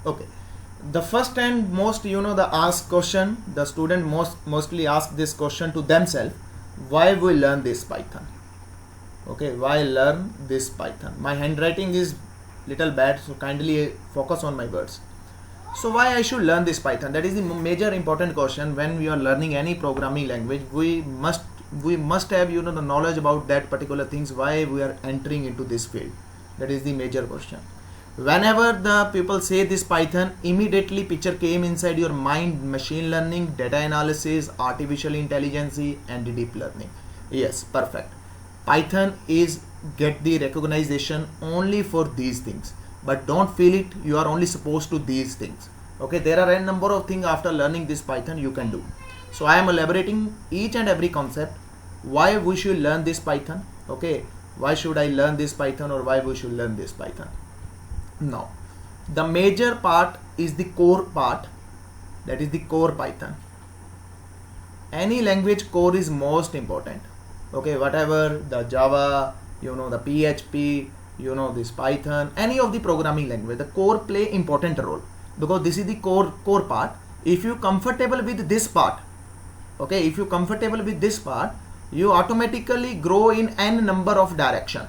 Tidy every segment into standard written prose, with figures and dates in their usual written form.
Okay, the first and most, the ask question, the student mostly ask this question to themselves: why we learn this Python? Okay, why learn this Python? My handwriting is little bad, so kindly focus on my words. So why I should learn this Python? That is the major important question. When we are learning any programming language, we must have the knowledge about that particular things, why we are entering into this field. That is the major question. Whenever the people say this Python, immediately picture came inside your mind: machine learning, data analysis, artificial intelligence, and deep learning. Yes, perfect. Python is get the recognition only for these things, but don't feel it, you are only supposed to these things. Okay, there are a number of things after learning this Python you can do. So I am elaborating each and every concept, why we should learn this Python. Okay, why should I learn this Python, or why we should learn this Python. Now the major part is the core part, that is the core Python. Any language core is most important. Okay, whatever the Java, the PHP, this Python, any of the programming language, the core play important role, because this is the core part. If you comfortable with this part, okay, if you comfortable with this part, you automatically grow in n number of direction.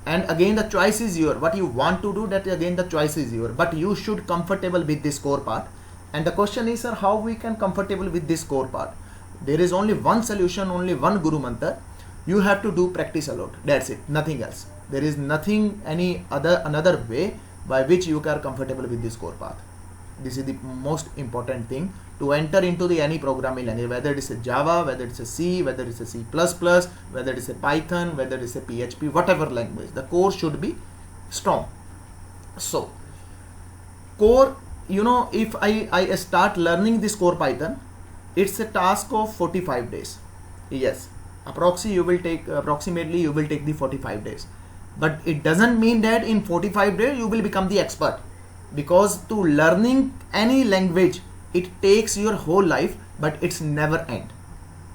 And again, the choice is your, what you want to do, that again the choice is your, but you should comfortable with this core part. And the question is, sir, how we can comfortable with this core part? There is only one solution, only one guru mantra. You have to do practice a lot. That's it, nothing else. There is nothing, another way by which you are comfortable with this core path. This is the most important thing to enter into the any programming language, whether it is a Java, whether it's a C, whether it's a C++, whether it is a Python, whether it is a PHP, whatever language, the core should be strong. So core, if I start learning this core Python, it's a task of 45 days. Yes, approximately you will take the 45 days, but it doesn't mean that in 45 days you will become the expert, because to learning any language it takes your whole life, but it's never end.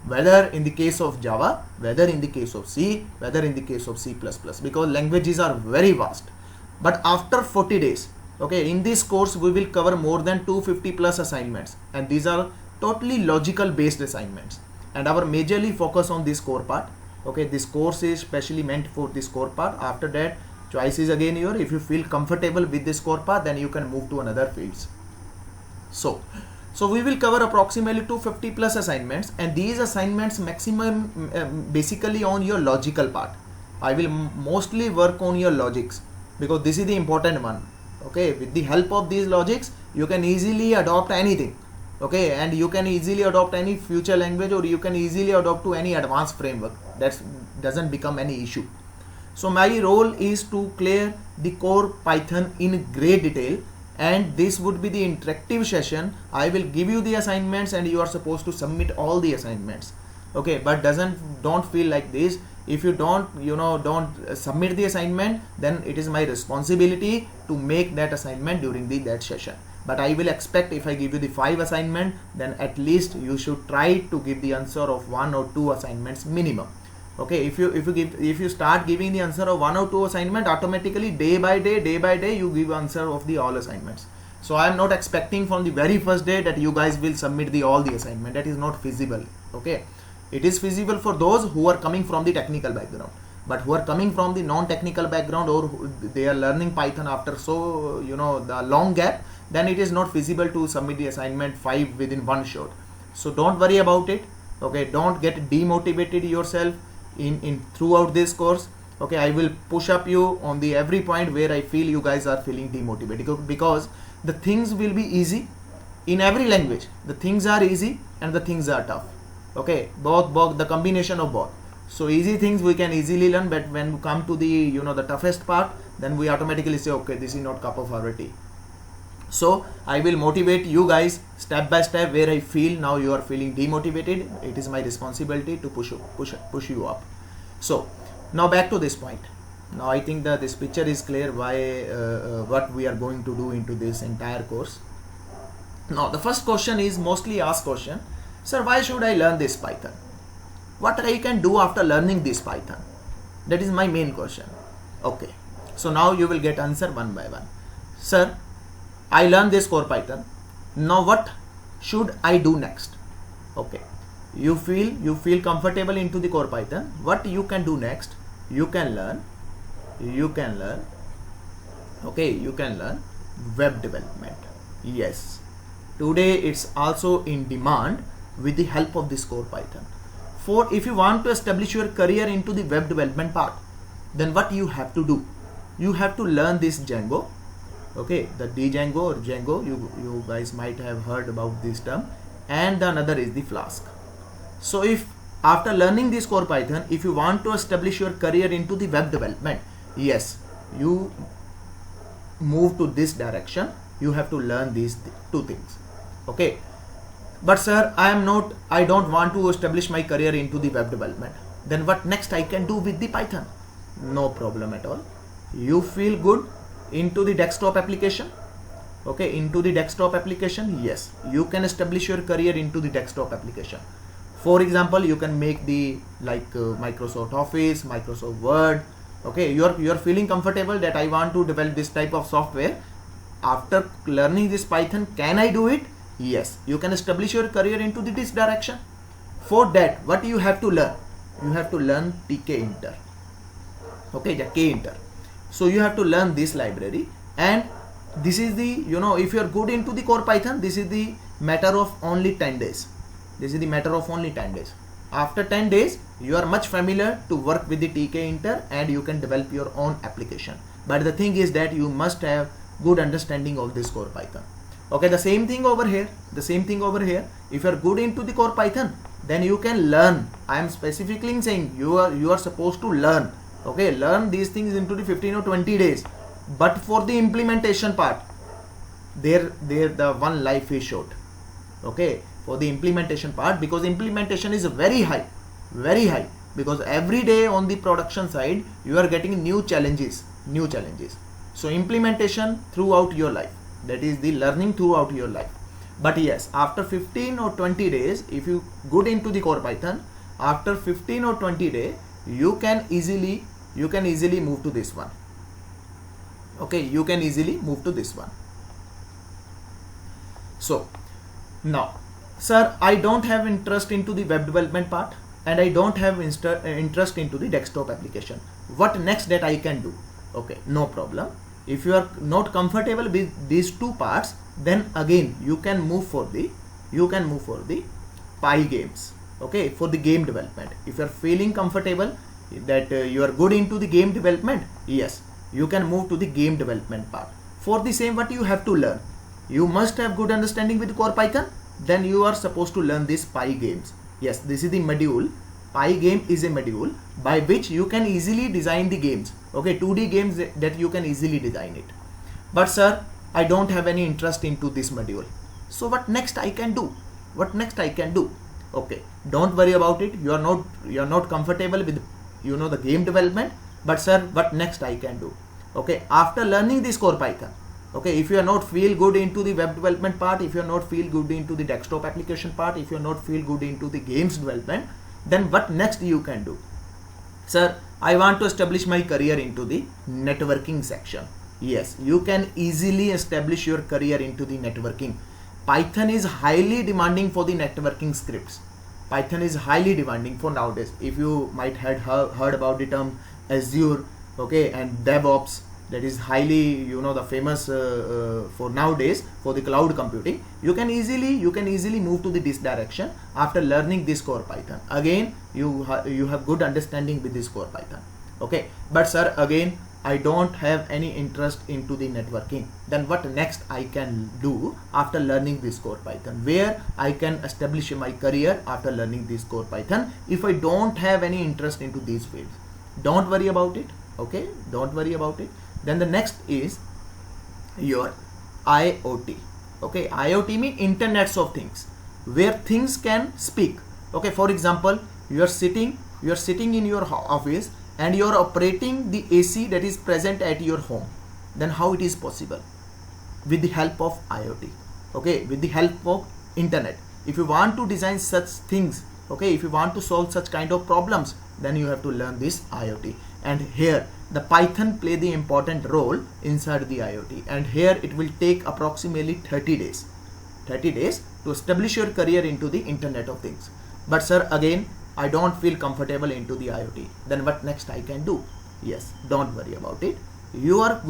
Whether in the case of Java, whether in the case of C, whether in the case of C++, because languages are very vast. But after 40 days, okay, in this course we will cover more than 250 plus assignments, and these are totally logical based assignments, and our majorly focus on this core part. Okay, this course is specially meant for this core part. After that, choice is again your, if you feel comfortable with this core path, then you can move to another fields. So we will cover approximately 250 plus assignments, and these assignments maximum basically on your logical part. I will mostly work on your logics, because this is the important one. Okay, with the help of these logics you can easily adopt anything. Okay, and you can easily adopt any future language, or you can easily adopt to any advanced framework. That doesn't become any issue. So my role is to clear the core Python in great detail, and this would be the interactive session. I will give you the assignments and you are supposed to submit all the assignments. Okay, but don't feel like this. If you don't submit the assignment, then it is my responsibility to make that assignment during that session. But I will expect, if I give you the 5 assignment, then at least you should try to give the answer of 1 or 2 assignments minimum. Okay, if you start giving the answer of 1 or 2 assignment, automatically day by day you give answer of the all assignments. So I am not expecting from the very first day that you guys will submit all the assignment. That is not feasible. Okay, it is feasible for those who are coming from the technical background, but who are coming from the non-technical background, or they are learning Python after the long gap, then it is not feasible to submit the assignment 5 within one shot. So don't worry about it. Okay, don't get demotivated yourself in throughout this course. Okay, I will push up you on the every point where I feel you guys are feeling demotivated, because the things will be easy in every language. The things are easy and the things are tough. Okay, both the combination of both. So easy things we can easily learn, but when we come to the the toughest part, then we automatically say, okay, this is not cup of our tea. So I will motivate you guys step by step where I feel now you are feeling demotivated. It is my responsibility to push you up. So now back to this point. Now I think that this picture is clear why what we are going to do into this entire course. Now the first question is mostly asked question. Sir, why should I learn this Python? What I can do after learning this Python? That is my main question. Okay, so now you will get answer one by one. Sir, I learned this core Python. Now what should I do next? Okay, you feel comfortable into the core Python. What you can do next? You can learn okay, you can learn web development. Yes, today it's also in demand with the help of this core Python. For if you want to establish your career into the web development part, then what you have to do? You have to learn this Django. Okay, the Django or Django, you guys might have heard about this term, and the another is the Flask. So if after learning this core Python, if you want to establish your career into the web development, yes, you move to this direction. You have to learn these two things. Okay, but sir, I don't want to establish my career into the web development. Then what next I can do with the Python? No problem at all. You feel good into the desktop application. Okay, into the desktop application, yes, you can establish your career into the desktop application. For example, you can make the Microsoft Office, Microsoft Word. Okay, you're feeling comfortable that I want to develop this type of software. After learning this Python, can I do it? Yes, you can establish your career into this direction. For that, what you have to learn? You have to learn tkinter. Okay, the kinter. So you have to learn this library, and this is the, if you are good into the core Python, this is the matter of only 10 days. This is the matter of only 10 days. After 10 days, you are much familiar to work with the tkinter and you can develop your own application. But the thing is that you must have good understanding of this core Python. Okay, the same thing over here. If you are good into the core Python, then you can learn. I am specifically saying you are supposed to learn. Okay, learn these things into the 15 or 20 days. But for the implementation part, there the one life is short. Okay, for the implementation part, because implementation is very high, because every day on the production side you are getting new challenges. So implementation throughout your life, that is the learning throughout your life. But yes, after 15 or 20 days, if you good into the core Python, after 15 or 20 days, you can easily move to this one. Okay, you can easily move to this one. So now, sir, I don't have interest into the web development part, and I don't have interest into the desktop application. What next that I can do? Okay, no problem. If you are not comfortable with these two parts, then again you can move for the Pygames. Okay, for the game development. If you are feeling comfortable that you are good into the game development, yes, you can move to the game development part. For the same, what you have to learn? You must have good understanding with core Python. Then you are supposed to learn this Pygames. Yes, this is the module. Pygame is a module by which you can easily design the games. Okay, 2D games that you can easily design it. But sir, I don't have any interest into this module. So what next I can do? Okay, don't worry about it. You are not comfortable with the game development. But sir, what next I can do? Okay, after learning this core Python, okay, if you are not feel good into the web development part, if you are not feel good into the desktop application part, if you are not feel good into the games development, then what next you can do? Sir, I want to establish my career into the networking section. Yes, you can easily establish your career into the networking. Python is highly demanding for the networking scripts. Python is highly demanding for nowadays. If you might have heard about the term Azure, okay, and DevOps, that is highly the famous for nowadays for the cloud computing. You can easily move to this direction after learning this core Python. Again, you have good understanding with this core Python. Okay, but sir, again, I don't have any interest into the networking. Then what next I can do after learning this core Python? Where I can establish my career after learning this core Python if I don't have any interest into these fields? Don't worry about it. Okay, don't worry about it. Then the next is your IoT. Okay, IoT means Internets of Things, where things can speak. Okay, for example, you are sitting in your office and you are operating the AC that is present at your home. Then how it is possible? With the help of IoT. Okay, with the help of internet. If you want to design such things, okay, if you want to solve such kind of problems, then you have to learn this IoT. and here the Python play the important role inside the IoT, and here it will take approximately 30 days to establish your career into the Internet of Things. But sir, again I don't feel comfortable into the IoT, then what next I can do? Yes, don't worry about it. You are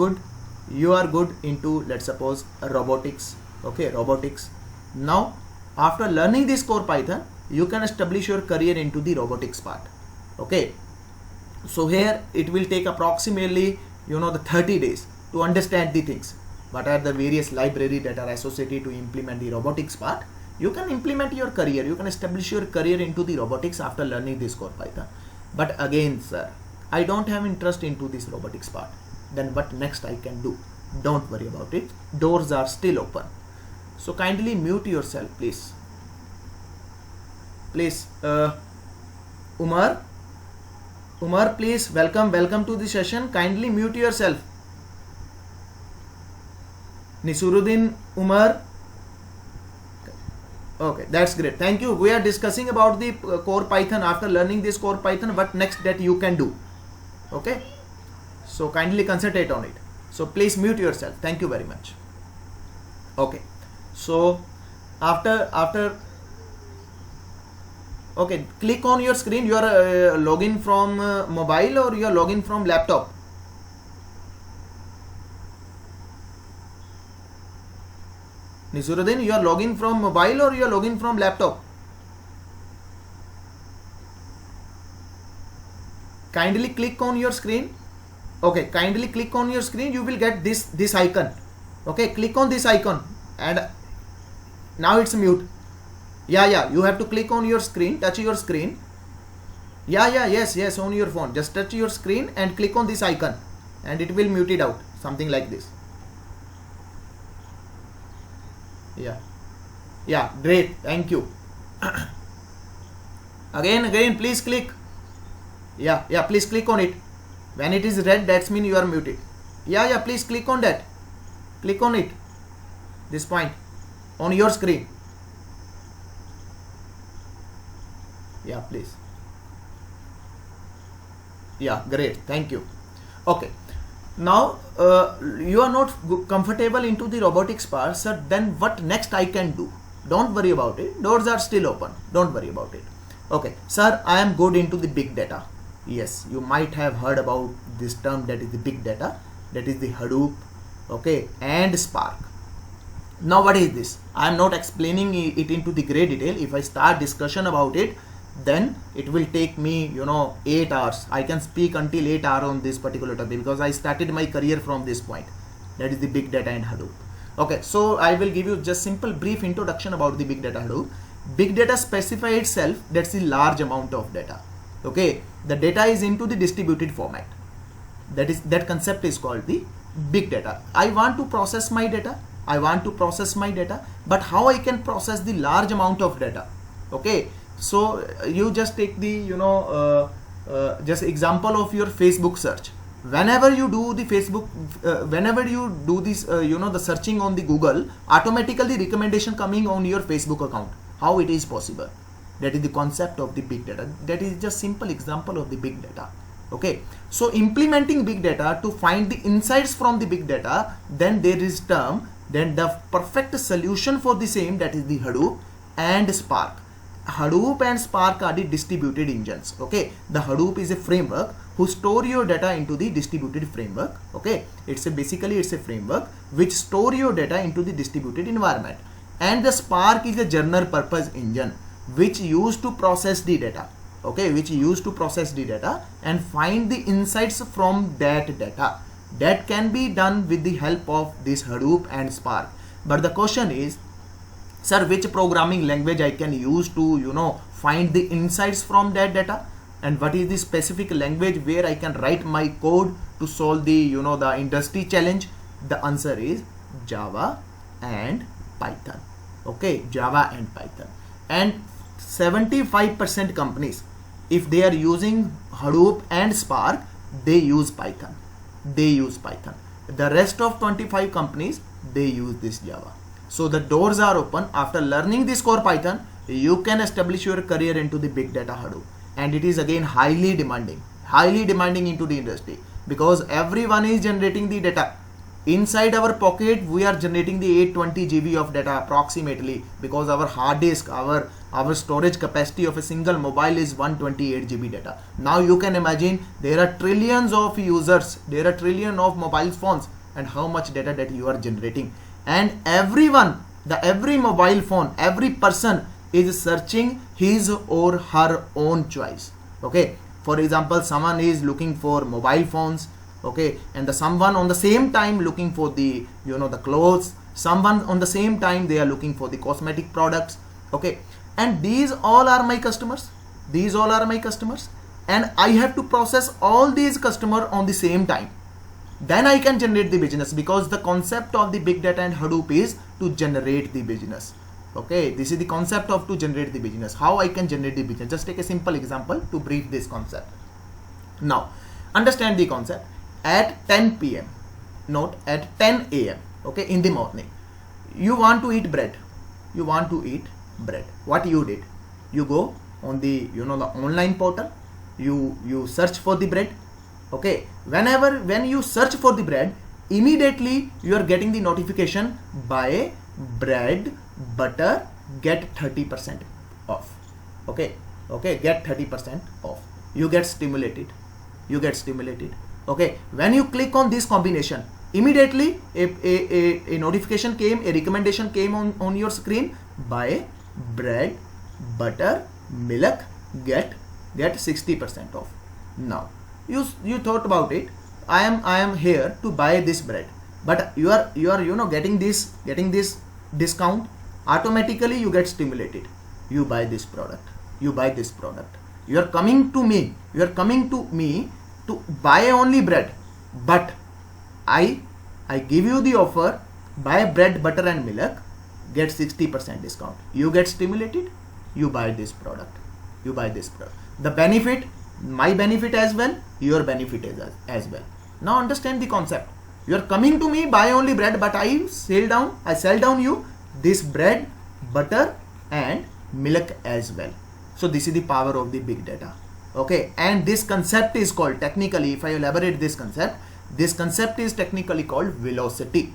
good into, let's suppose, robotics. Okay, robotics. Now after learning this core Python, you can establish your career into the robotics part. Okay, so here it will take approximately the 30 days to understand the things. What are the various libraries that are associated to implement the robotics part? You can implement your career, you can establish your career into the robotics after learning this core Python. But again sir, I don't have interest into this robotics part, then what next I can do? Don't worry about it, doors are still open. So kindly mute yourself, please. Umar, please, welcome to the session. Kindly mute yourself. Nisuruddin, Umar. Okay, that's great. Thank you. We are discussing about the core Python. After learning this core Python, what next that you can do? Okay. So kindly concentrate on it. So please mute yourself. Thank you very much. Okay. So after okay, click on your screen. You are logging from mobile or you are logging from laptop? Nisuruddin, you are logging from mobile or you are logging from laptop? Kindly click on your screen. Okay, kindly click on your screen. You will get this icon. Okay, click on this icon and now it's mute. Yeah, you have to click on your screen, touch your screen. Yes, on your phone. Just touch your screen and click on this icon and it will mute it out. Something like this. Yeah, great. Thank you. Again, please click. Yeah, please click on it. When it is red, that's mean you are muted. Yeah, please click on that. Click on it. This point on your screen. Yeah, please. Yeah, great. Thank you. Okay. Now you are not comfortable into the robotics part, sir. Then what next I can do? Don't worry about it. Doors are still open. Don't worry about it. Okay, sir, I am good into the big data. Yes, you might have heard about this term, that is the big data. That is the Hadoop, okay, and Spark. Now what is this? I am not explaining it into the great detail. If I start discussion about it, then it will take me 8 hours. I can speak until 8 hours on this particular topic because I started my career from this point. That is the big data and Hadoop. Okay, so I will give you just simple brief introduction about the big data Hadoop. Big data specify itself, that's the large amount of data. Okay, the data is into the distributed format. That concept is called the big data. I want to process my data, but how I can process the large amount of data? Okay, so you just take the just example of your Facebook search. Whenever you do the Facebook, whenever you do this the searching on the Google, automatically recommendation coming on your Facebook account. How it is possible? That is the concept of the big data. That is just simple example of the big data. Okay, so implementing big data to find the insights from the big data, then there is term, then the perfect solution for the same, that is the Hadoop and Spark. Hadoop and Spark are the distributed engines. Okay, the Hadoop is a framework who store your data into the distributed framework. Okay, basically it's a framework which store your data into the distributed environment, and the Spark is a general purpose engine which used to process the data. Okay, which used to process the data and find the insights from that data. That can be done with the help of this Hadoop and Spark. But the question is, sir, which programming language I can use to find the insights from that data, and what is the specific language where I can write my code to solve the the industry challenge? The answer is Java and Python. Okay, Java and Python. And 75% companies, if they are using Hadoop and Spark, they use Python. The rest of 25 companies, they use this Java. So the doors are open. After learning this core Python, you can establish your career into the big data Hadoop, and it is again highly demanding. highly demanding into the industry, because everyone is generating the data. Inside our pocket we are generating the 820 GB of data approximately, because our hard disk, our storage capacity of a single mobile is 128 GB data. Now you can imagine there are trillions of users, there are trillion of mobile phones, and how much data that you are generating. And everyone, every mobile phone, every person is searching his or her own choice. Okay, for example, someone is looking for mobile phones, okay, and the someone on the same time looking for the the clothes, someone on the same time they are looking for the cosmetic products. Okay, and these all are my customers, these all are my customers, and I have to process all these customers on the same time. Then I can generate the business, because the concept of the big data and Hadoop is to generate the business. Okay, this is the concept of to generate the business. How I can generate the business? Just take a simple example to brief this concept. Now understand the concept. At 10 p.m. note, at 10 a.m. okay, in the morning, you want to eat bread, you want to eat bread. What you did, you go on the the online portal, you search for the bread. Okay, when you search for the bread, immediately you are getting the notification, buy bread butter, get 30% off. Okay, get 30% off. You get stimulated, okay. When you click on this combination, immediately a notification came, a recommendation came on your screen, buy bread butter milk, get 60% off. Now you thought about it, I am here to buy this bread, but you are getting this discount. Automatically you get stimulated, you buy this product, you are coming to me to buy only bread, but I give you the offer, buy bread butter and milk, get 60% discount. You get stimulated, you buy this product, the benefit, my benefit as well, your benefit as well. Now understand the concept. You are coming to me, buy only bread, but I sell down you this bread butter and milk as well. So this is the power of the big data. Okay, and this concept is called, technically, if I elaborate this concept is technically called velocity.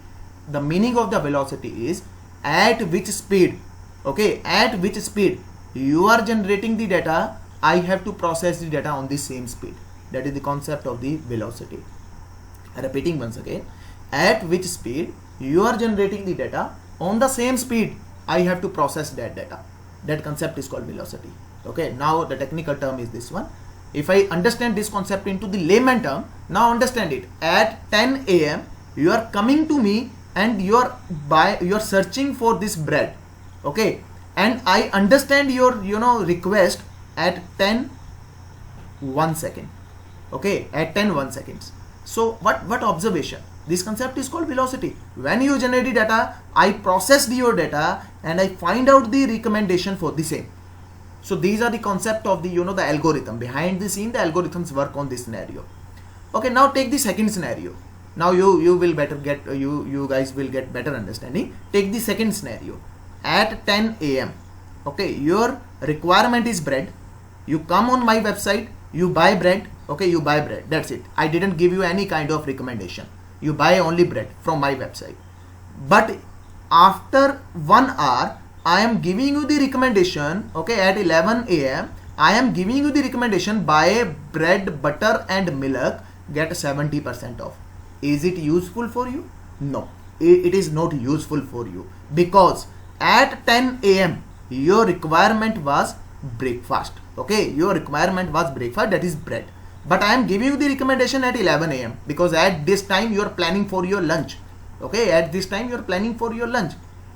The meaning of the velocity is at which speed, okay, at which speed you are generating the data, I have to process the data on the same speed. That is the concept of the velocity. Repeating once again, at which speed you are generating the data, on the same speed I have to process that data. That concept is called velocity. Okay, now the technical term is this one. If I understand this concept into the layman term, now understand it. At 10 a.m. you are coming to me and you are searching for this bread. Okay, and I understand your request at 10:01 second. Okay, at 10:01 seconds. So what observation? This concept is called velocity. When you generate the data, I process your data and I find out the recommendation for the same. So these are the concept of the the algorithm. Behind the scene, the algorithms work on this scenario. Okay, now take the second scenario. Now you will better get you guys will get better understanding. Take the second scenario. At 10 a.m. okay, your requirement is bread. You come on my website, you buy bread. Okay, you buy bread. That's it. I didn't give you any kind of recommendation. You buy only bread from my website. But after 1 hour, I am giving you the recommendation. Okay, at 11 a.m. I am giving you the recommendation, buy bread, butter and milk, get 70% off. Is it useful for you? No, it is not useful for you, because at 10 a.m. your requirement was breakfast. Okay, your requirement was breakfast, that is bread. But I am giving you the recommendation at 11 a.m. because at this time you are planning for your lunch. Okay, at this time you are planning for your lunch.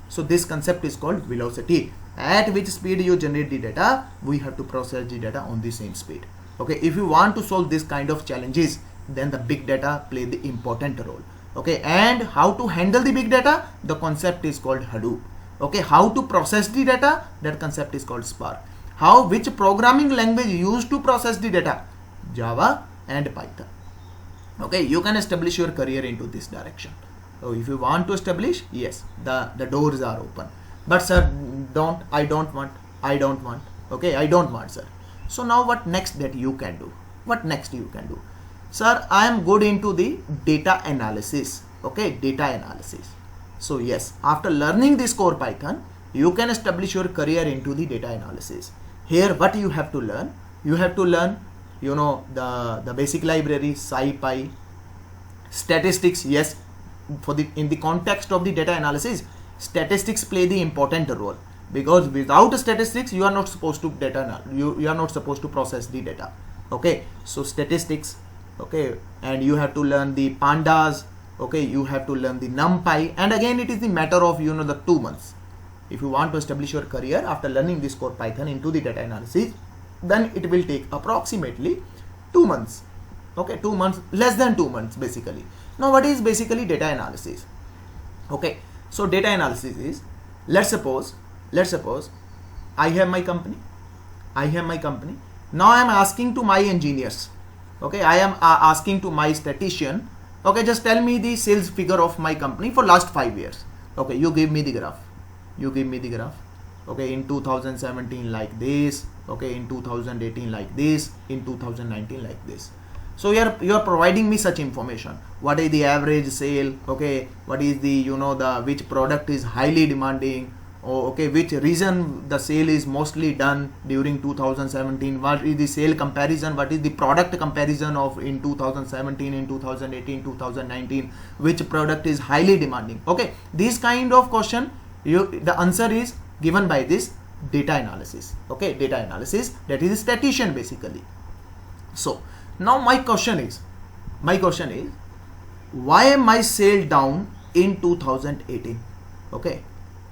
So this concept is called velocity. At which speed you generate the data, we have to process the data on the same speed. Okay, if you want to solve this kind of challenges, then the big data play the important role. Okay, and how to handle the big data? The concept is called Hadoop. Okay, how to process the data? That concept is called Spark. Which programming language used to process the data? Java and Python. Okay, you can establish your career into this direction. So if you want to establish, yes, the doors are open. But sir, I don't want. Okay, I don't want, sir. So now what next that you can do? What next you can do? Sir, I am good into the data analysis. Okay, data analysis. So yes, after learning this core Python, you can establish your career into the data analysis. Here, what you have to learn? You have to learn, you know, the basic library, SciPy, statistics. Yes, in the context of the data analysis, statistics play the important role, because without statistics you are not supposed to you are not supposed to process the data. Okay, so statistics. Okay, and you have to learn the pandas. Okay, you have to learn the NumPy, and again it is the matter of, you know, the 2 months. If you want to establish your career after learning this core Python into the data analysis, then it will take approximately 2 months. Okay, 2 months, less than 2 months basically. Now what is basically data analysis? Okay, so data analysis is, let's suppose I have my company. Now I am asking to my engineers. Okay, I am asking to my statistician. Okay, just tell me the sales figure of my company for last 5 years. Okay, you give me the graph. Okay, in 2017 like this. Okay, in 2018 like this. In 2019 like this. So you are providing me such information. What is the average sale? Okay, what is the, you know, the which product is highly demanding? Okay, which reason the sale is mostly done during 2017? What is the sale comparison? What is the product comparison of in 2017, in 2018, 2019? Which product is highly demanding? Okay, this kind of question, the answer is given by this data analysis. Okay, data analysis, that is statistician basically. So now my question is, why am I sale down in 2018? Okay,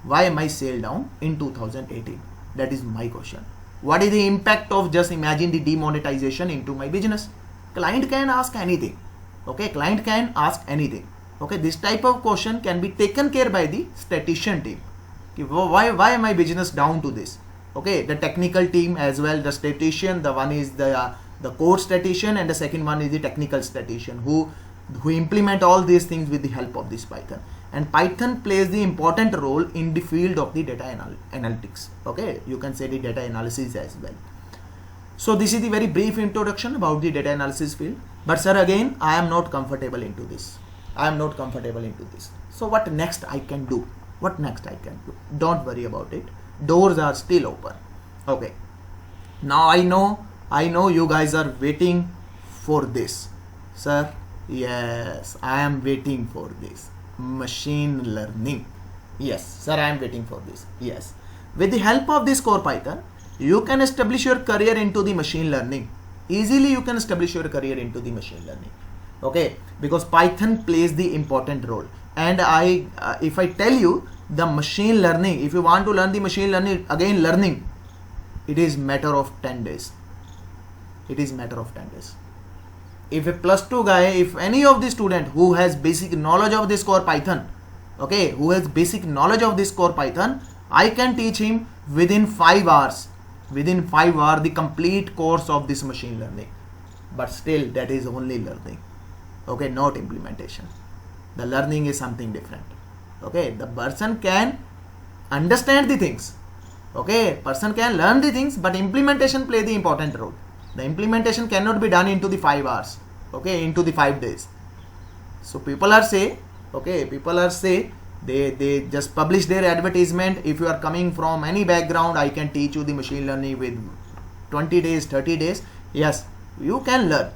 why am I sale down in 2018? That is my question. What is the impact of, just imagine, the demonetization into my business? Client can ask anything. Okay, client can ask anything. Okay, this type of question can be taken care by the statistician team. Why am I business down to this? Okay, the technical team as well, the statistician, the one is the core statistician, and the second one is the technical statistician who implement all these things with the help of this Python. And Python plays the important role in the field of the data analytics. Okay, you can say the data analysis as well. So this is the very brief introduction about the data analysis field. But sir, again, I am not comfortable into this. So what next I can do? Don't worry about it. Doors are still open. Okay. Now I know you guys are waiting for this. Sir, yes, I am waiting for this. Machine learning. Yes, sir, I am waiting for this. Yes. With the help of this core Python, you can establish your career into the machine learning. Easily you can establish your career into the machine learning. Okay, because Python plays the important role. And if I tell you the machine learning, if you want to learn the machine learning, again learning, it is matter of 10 days. If a +2 guy, if any of the student who has basic knowledge of this core Python, okay, I can teach him within 5 hours, the complete course of this machine learning. But still, that is only learning. Okay, not implementation. The learning is something different. Okay, the person can understand the things. Okay, person can learn the things, but implementation play the important role. The implementation cannot be done into the 5 hours. Okay, into the 5 days. So people are say, they just publish their advertisement. If you are coming from any background, I can teach you the machine learning with 20 days, 30 days. Yes, you can learn,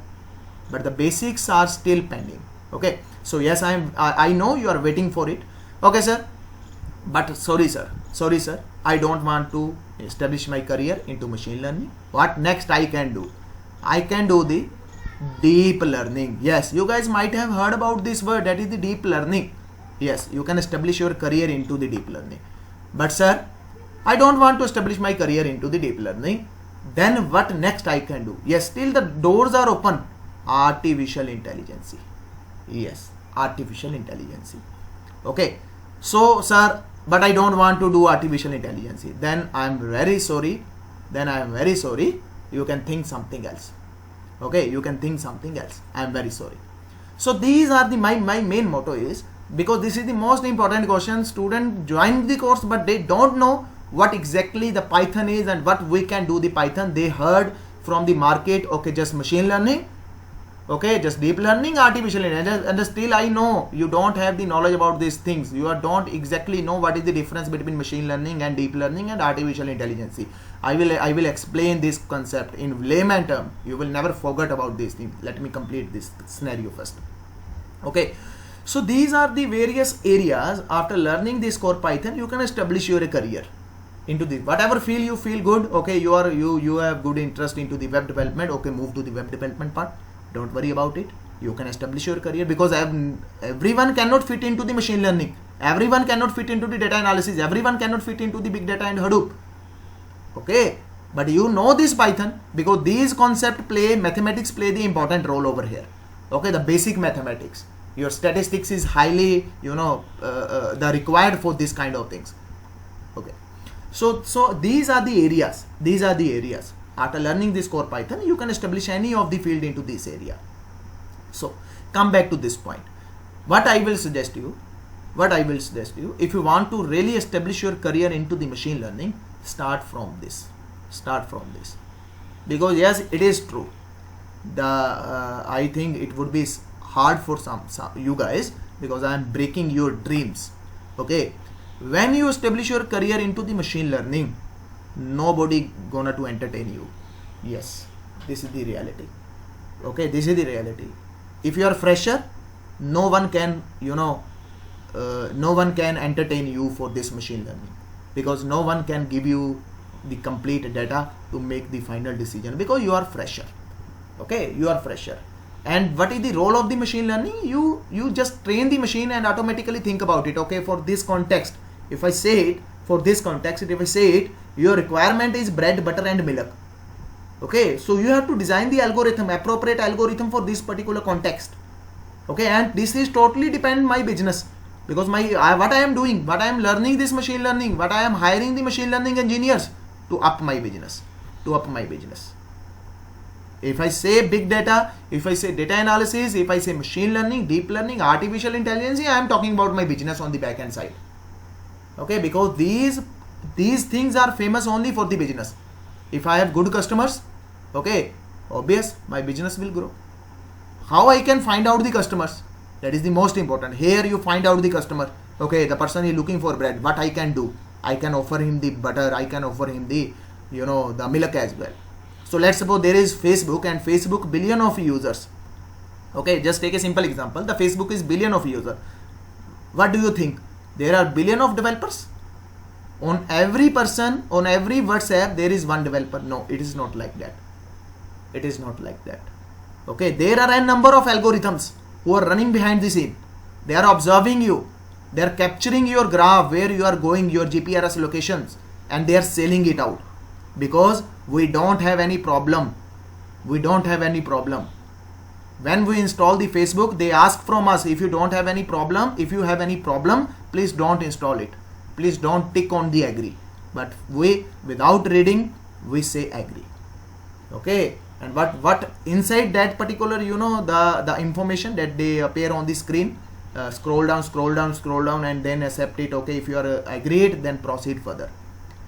but the basics are still pending. Okay, so yes, I know you are waiting for it. Okay, sir, but sorry sir, I don't want to establish my career into machine learning. What next I can do? I can do the deep learning. Yes, you guys might have heard about this word, that is the deep learning. Yes, you can establish your career into the deep learning. But sir, I don't want to establish my career into the deep learning. Then what next I can do? Yes, still the doors are open. Artificial intelligence. Yes, artificial intelligence. Okay, so sir, but I don't want to do artificial intelligence. Then I am very sorry. You can think something else. Okay, you can think something else. I am very sorry. So these are my main motto is, because this is the most important question. Students join the course, but they don't know what exactly the Python is and what we can do the Python. They heard from the market, okay, just machine learning, okay, just deep learning, artificial intelligence, and still I know you don't have the knowledge about these things. You don't exactly know what is the difference between machine learning and deep learning and artificial intelligence. I will explain this concept in layman term. You will never forget about these things. Let me complete this scenario first. Okay, so these are the various areas. After learning this core Python, you can establish your career into the whatever field you feel good. Okay, you have good interest into the web development. Okay, move to the web development part. Don't worry about it. You can establish your career, because everyone cannot fit into the machine learning. Everyone cannot fit into the data analysis. Everyone cannot fit into the big data and Hadoop. Okay, but you know this Python, because these concepts mathematics play the important role over here. Okay, the basic mathematics. Your statistics is highly, the required for this kind of things. Okay, so these are the areas. These are the areas. After learning this core Python, you can establish any of the field into this area. So come back to this point. What I will suggest you, if you want to really establish your career into the machine learning, start from this. Because yes, it is true. I think it would be hard for some you guys, because I am breaking your dreams. Okay, when you establish your career into the machine learning, nobody gonna to entertain you. Yes, this is the reality. Okay, this is the reality. If you are fresher, no one can entertain you for this machine learning, because no one can give you the complete data to make the final decision, because you are fresher. Okay, you are fresher. And what is the role of the machine learning? You just train the machine and automatically think about it. Okay, for this context, if I say it, your requirement is bread, butter and milk. Okay, so you have to design the appropriate algorithm for this particular context. Okay, and this is totally depend my business, because what I am doing, what I am learning this machine learning, what I am hiring the machine learning engineers to up my business. If I say big data, if I say data analysis, if I say machine learning, deep learning, artificial intelligence, I am talking about my business on the back end side. Okay, because these things are famous only for the business. If I have good customers, okay, obvious, my business will grow. How I can find out the customers? That is the most important. Here you find out the customer. Okay, the person is looking for bread. What I can do? I can offer him the butter. I can offer him the, the milk as well. So let's suppose there is Facebook, and Facebook billion of users. Okay, just take a simple example. The Facebook is billion of users. What do you think? There are billion of developers? On every person, on every WhatsApp, there is one developer. No, it is not like that. It is not like that. Okay, there are a number of algorithms who are running behind the scene. They are observing you. They are capturing your graph, where you are going, your GPRS locations, and they are selling it out. Because we don't have any problem. When we install the Facebook, they ask from us, if you don't have any problem, please don't install it. Please don't tick on the agree. But without reading, we say agree. Okay, and what inside that particular, the information that they appear on the screen, scroll down and then accept it. Okay, if you are agreed, then proceed further.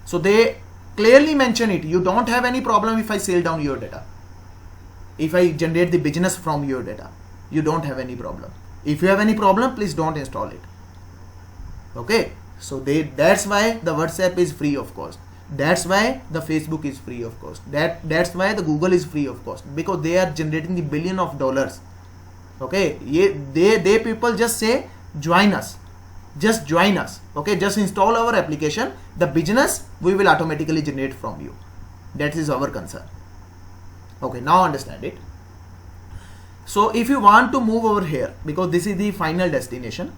So they clearly mention it. You don't have any problem if I sell down your data. If I generate the business from your data, you don't have any problem. If you have any problem, please don't install it. Okay, so that's why the WhatsApp is free of cost. That's why the Facebook is free of cost. That's why the Google is free of cost, because they are generating the billion of dollars. Okay, they people just say join us. Just join us. Okay, just install our application. The business we will automatically generate from you. That is our concern. Okay, now understand it. So if you want to move over here, because this is the final destination,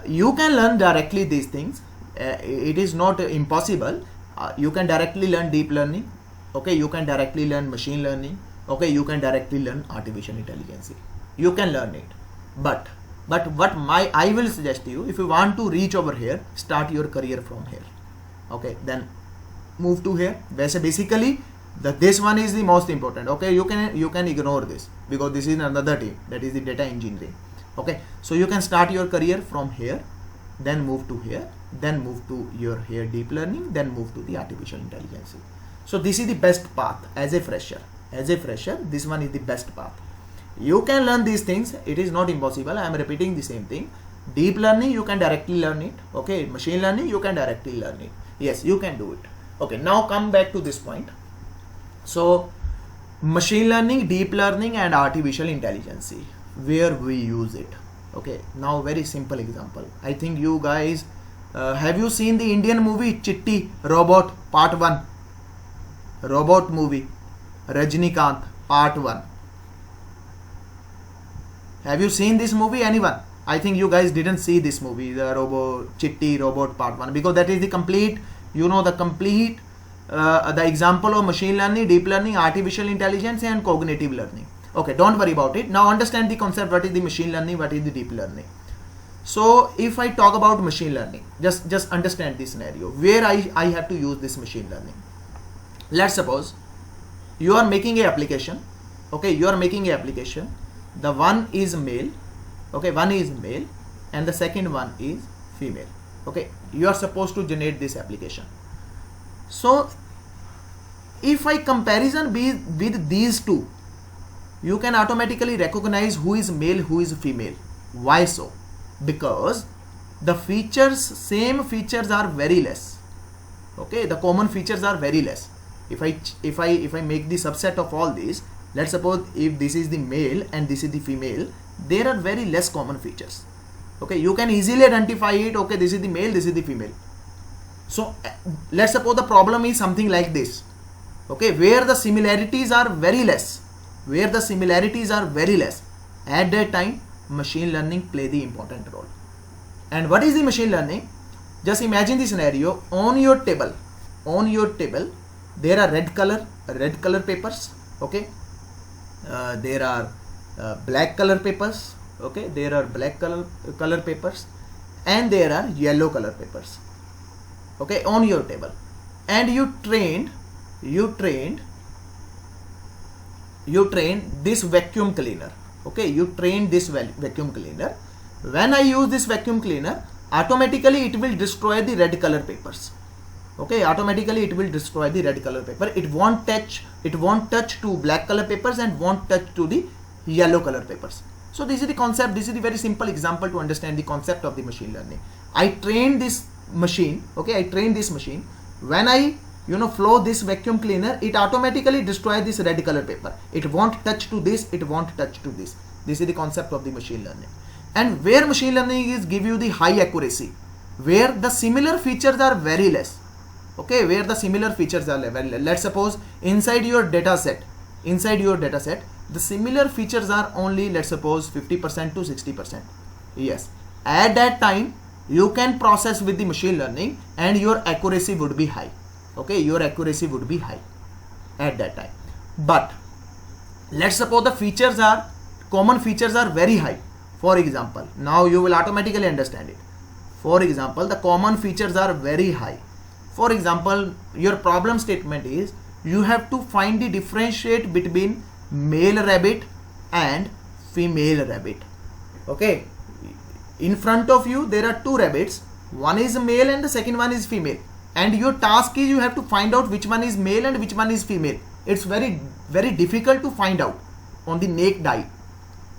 you can learn directly these things. It is not impossible. You can directly learn deep learning. Okay, you can directly learn machine learning. Okay, you can directly learn artificial intelligence. You can learn it. But what I will suggest to you, if you want to reach over here, start your career from here. Okay, then move to here. Basically, this one is the most important. Okay, you can ignore this, because this is another team, that is the data engineering. Okay, so you can start your career from here, then move to here, then move to your here deep learning, then move to the artificial intelligence. So this is the best path as a fresher. as a fresher, this one is the best path. You can learn these things. It is not impossible. I am repeating the same thing. Deep learning, you can directly learn it. Okay, machine learning, you can directly learn it. Yes, you can do it. Okay, now come back to this point. So machine learning, deep learning and artificial intelligence, where we use it. Okay, now very simple example. I think you guys have you seen the Indian movie Chitti Robot Part 1? Robot movie, Rajnikant Part 1. Have you seen this movie, anyone? I think you guys didn't see this movie, the Chitti Robot Part 1, because that is the complete, the example of machine learning, deep learning, artificial intelligence and cognitive learning. Okay, don't worry about it. Now understand the concept, what is the machine learning, what is the deep learning. So if I talk about machine learning, just understand this scenario where I have to use this machine learning. Let's suppose you are making a application. Okay, you are making a application. The one is male. Okay, one is male and the second one is female. Okay, you are supposed to generate this application. So if I comparison with these two, you can automatically recognize who is male, who is female. Why so? Because the features, same features are very less. Okay, the common features are very less. If I make the subset of all these, let's suppose if this is the male and this is the female, there are very less common features. Okay, you can easily identify it. Okay, this is the male, this is the female. So let's suppose the problem is something like this. Okay, where the similarities are very less, at that time machine learning play the important role. And what is the machine learning? Just imagine the scenario. On your table there are red color papers. Okay, there are black color papers. Okay, there are black color papers and there are yellow color papers. Okay, on your table, and you trained this vacuum cleaner. Okay, you trained this vacuum cleaner. When I use this vacuum cleaner, automatically it will destroy the red color papers. Okay, automatically it will destroy the red color paper. It won't touch to black color papers and won't touch to the yellow color papers. So this is the concept. This is the very simple example to understand the concept of the machine learning. I trained this machine. Okay, I trained this machine. When I flow this vacuum cleaner, it automatically destroys this red color paper. It won't touch to this, it won't touch to this. This is the concept of the machine learning. And where machine learning is give you the high accuracy, where the similar features are very less. Okay, where the similar features are very less. Let's suppose inside your data set, the similar features are only, let's suppose 50% to 60%. Yes, at that time you can process with the machine learning and your accuracy would be high. Okay, your accuracy would be high at that time. But let's suppose the common features are very high. For example, now you will automatically understand it. For example, the common features are very high. For example, your problem statement is you have to find the differentiate between male rabbit and female rabbit. Okay, in front of you there are two rabbits. One is male and the second one is female. And your task is you have to find out which one is male and which one is female. It's very, very difficult to find out on the naked eye.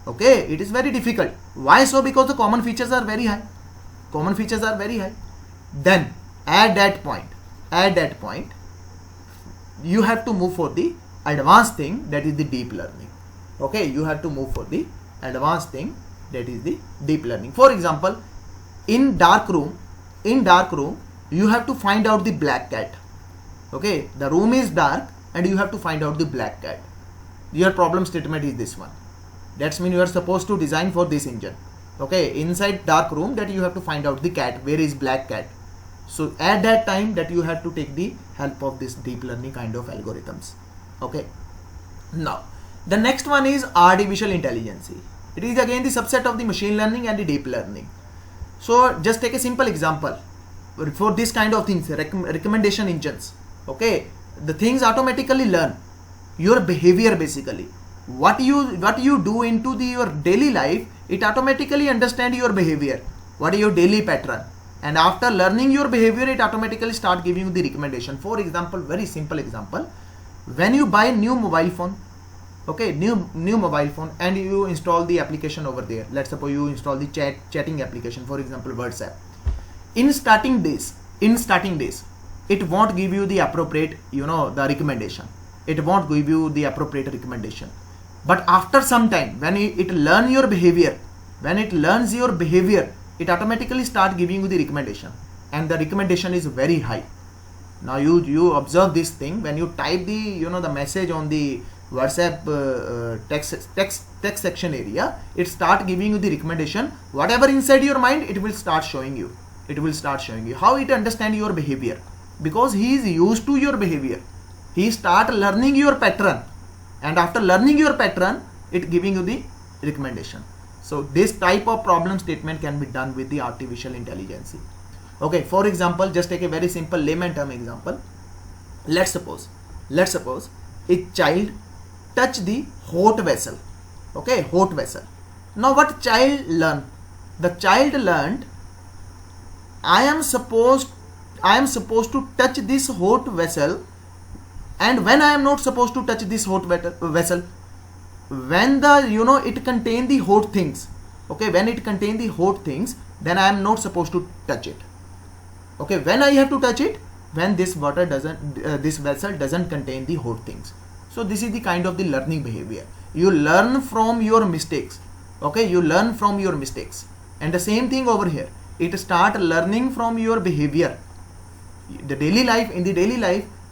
Okay, it is very difficult. Why so? Because the common features are very high. Then at that point, you have to move for the advanced thing, that is the deep learning. Okay, you have to move for the advanced thing, that is the deep learning. For example, in dark room, you have to find out the black cat. Okay, the room is dark and you have to find out the black cat. Your problem statement is this one. That means you are supposed to design for this engine. Okay, inside dark room, that you have to find out the cat, where is black cat. So at that time that you have to take the help of this deep learning kind of algorithms. Okay, now the next one is artificial intelligence. It is again the subset of the machine learning and the deep learning. So just take a simple example for this kind of things, recommendation engines. Okay, the things automatically learn your behavior. Basically what you do into your daily life, it automatically understand your behavior, what is your daily pattern, and after learning your behavior, it automatically start giving you the recommendation. For example, very simple example, When you buy new mobile phone, okay, new mobile phone, and you install the application over there, let's suppose you install the chatting application, for example WhatsApp. In starting days, it won't give you the appropriate, the recommendation. It won't give you the appropriate recommendation. But after some time, when it learns your behavior, it automatically start giving you the recommendation, and the recommendation is very high. Now you observe this thing. When you type the the message on the WhatsApp text section area, it start giving you the recommendation. Whatever inside your mind, it will start showing you. How it understand your behavior, because he is used to your behavior. He start learning your pattern, and after learning your pattern, it giving you the recommendation. So this type of problem statement can be done with the artificial intelligence. Okay, for example, just take a very simple layman term example. Let's suppose a child touch the hot vessel. Okay, hot vessel. Now what child learned? The child learned, I am supposed to touch this hot vessel, and when I am not supposed to touch this hot vessel, when the it contain the hot things. Okay, when it contain the hot things, then I am not supposed to touch it. Okay, when I have to touch it, when this vessel doesn't contain the hot things. So this is the kind of the learning behavior. You learn from your mistakes. Okay, you learn from your mistakes. And the same thing over here. It start learning from your behavior. In the daily life,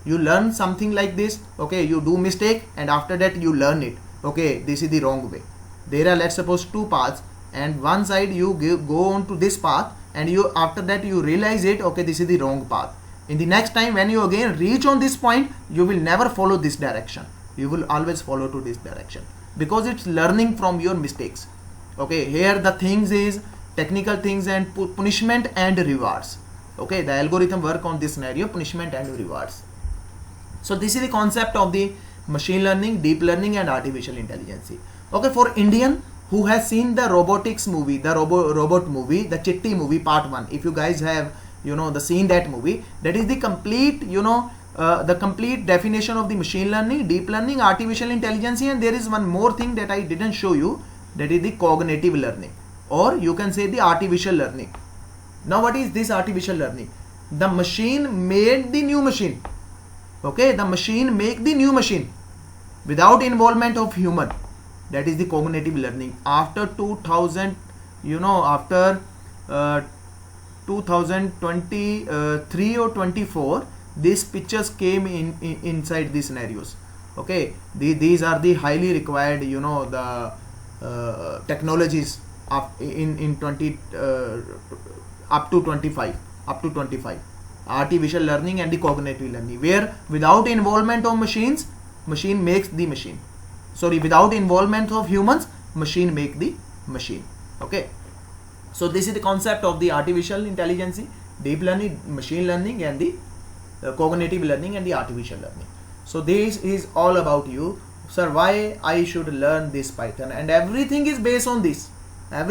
you learn something like this. Okay, you do mistake, and after that you learn it. Okay, this is the wrong way. There are, let's suppose, two paths, and one side you go on to this path, and you after that you realize it, okay, this is the wrong path. In the next time when you again reach on this point, you will never follow this direction. You will always follow to this direction, because it's learning from your mistakes. Okay, here the things is technical things and punishment and rewards. Okay, the algorithm work on this scenario, punishment and rewards. So this is the concept of the machine learning, deep learning and artificial intelligence. Okay, for Indian who has seen the robotics movie, the robot movie, the Chitti movie part 1, if you guys have seen that movie, that is the complete the complete definition of the machine learning, deep learning, artificial intelligence. And there is one more thing that I didn't show you, that is the cognitive learning, or you can say the artificial learning. Now what is this artificial learning? The machine made the new machine. Okay, the machine make the new machine without involvement of human. That is the cognitive learning. After 2000, after 2023 or 24, these pictures came inside these scenarios. Okay, these are the highly required, the technologies in 20 up to 25, artificial learning and the cognitive learning, where without involvement of machine makes the machine. Sorry, without involvement of humans, machine make the machine. Okay, so this is the concept of the artificial intelligence, deep learning, machine learning, and the cognitive learning and the artificial learning. So this is all about you, sir, why I should learn this Python, and everything is based on this. That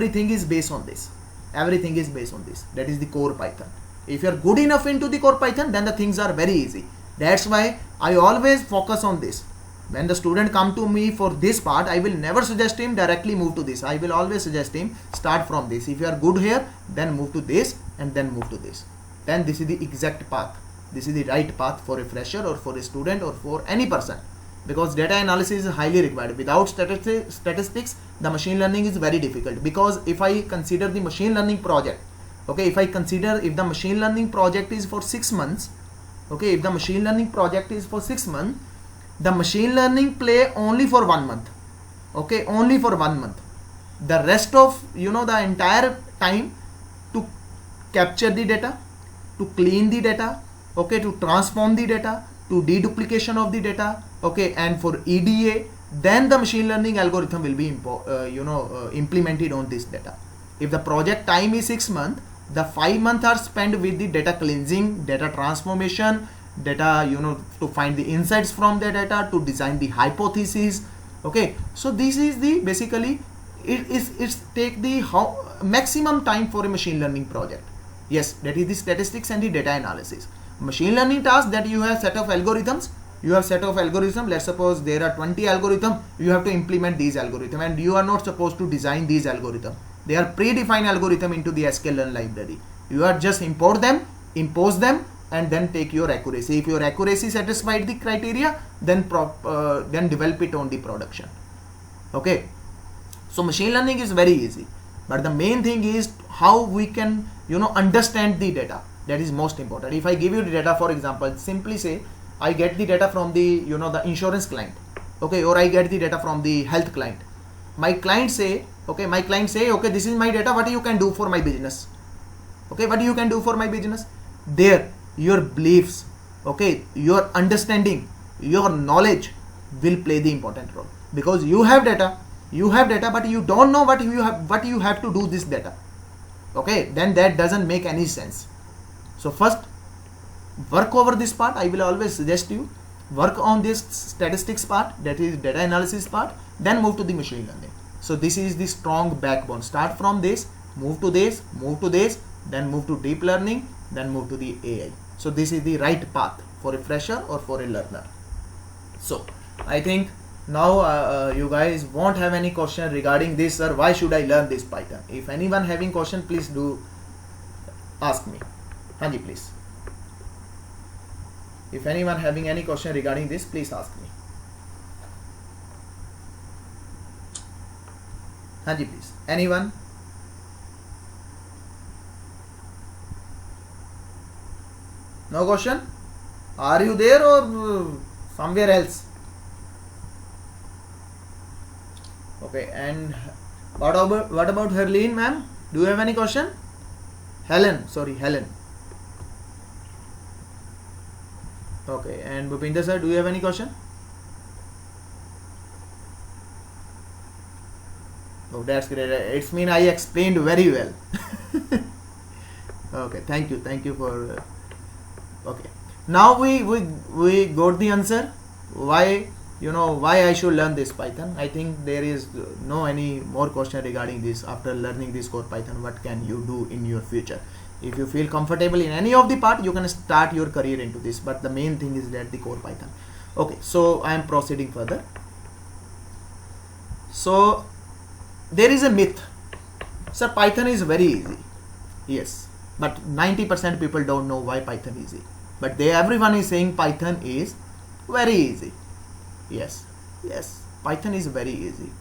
is the core Python. If you are good enough into the core Python, then the things are very easy. That's why I always focus on this. When the student come to me for this part, I will never suggest him directly move to this. I will always suggest him start from this. If you are good here, then move to this, and then move to this. Then this is the exact path. This is the right path for a fresher or for a student or for any person, because data analysis is highly required. Without statistics, the machine learning is very difficult. Because if I consider the machine learning project, okay, if the machine learning project is for 6 months, okay, if the machine learning project is for 6 months, the machine learning play only for 1 month. Okay, only for 1 month. The rest of the entire time to capture the data, to clean the data, okay, to transform the data, to deduplication of the data, okay, and for EDA, then the machine learning algorithm will be implemented on this data. If the project time is 6 months, the 5 months are spent with the data cleansing, data transformation, data to find the insights from the data, to design the hypothesis. Okay, so this is the basically it's take the maximum time for a machine learning project. Yes, that is the statistics and the data analysis. Machine learning task, that you have set of algorithms, you have set of algorithm. Let's suppose there are 20 algorithm, you have to implement these algorithm, and you are not supposed to design these algorithm. They are predefined algorithm into the sklearn library. You are just import them, impose them, and then take your accuracy. If your accuracy satisfied the criteria, then develop it on the production. Okay, so machine learning is very easy, but the main thing is how we can understand the data. That is most important. If I give you the data, for example, simply say I get the data from the the insurance client, okay, or I get the data from the health client. My client say okay, this is my data, what you can do for my business? Okay, what you can do for my business? There your beliefs, okay, your understanding, your knowledge will play the important role, because you have data, but you don't know what you have to do this data. Okay, then that doesn't make any sense. So first work over this part. I will always suggest you work on this statistics part, that is data analysis part, then move to the machine learning. So this is the strong backbone. Start from this, move to this, then move to deep learning, then move to the AI. So this is the right path for a fresher or for a learner. So I think now you guys won't have any question regarding this, sir, why should I learn this Python? If anyone having question, please do ask me. Hanji, please. If anyone having any question regarding this, please ask me. Hanji, please. Anyone? No question? Are you there or somewhere else? Okay, and what about Herline, ma'am? Do you have any question? Helen. Okay, and Bhupinder sir, do you have any question? Oh, that's great. It's mean I explained very well. Okay, thank you for okay. Now we got the answer why why I should learn this Python. I think there is no any more question regarding this. After learning this core Python, what can you do in your future? If you feel comfortable in any of the part, you can start your career into this, but the main thing is that the core Python. Okay, so I am proceeding further. So there is a myth, sir, Python is very easy. Yes, but 90% people don't know why Python is easy, but everyone is saying Python is very easy. Yes, Python is very easy,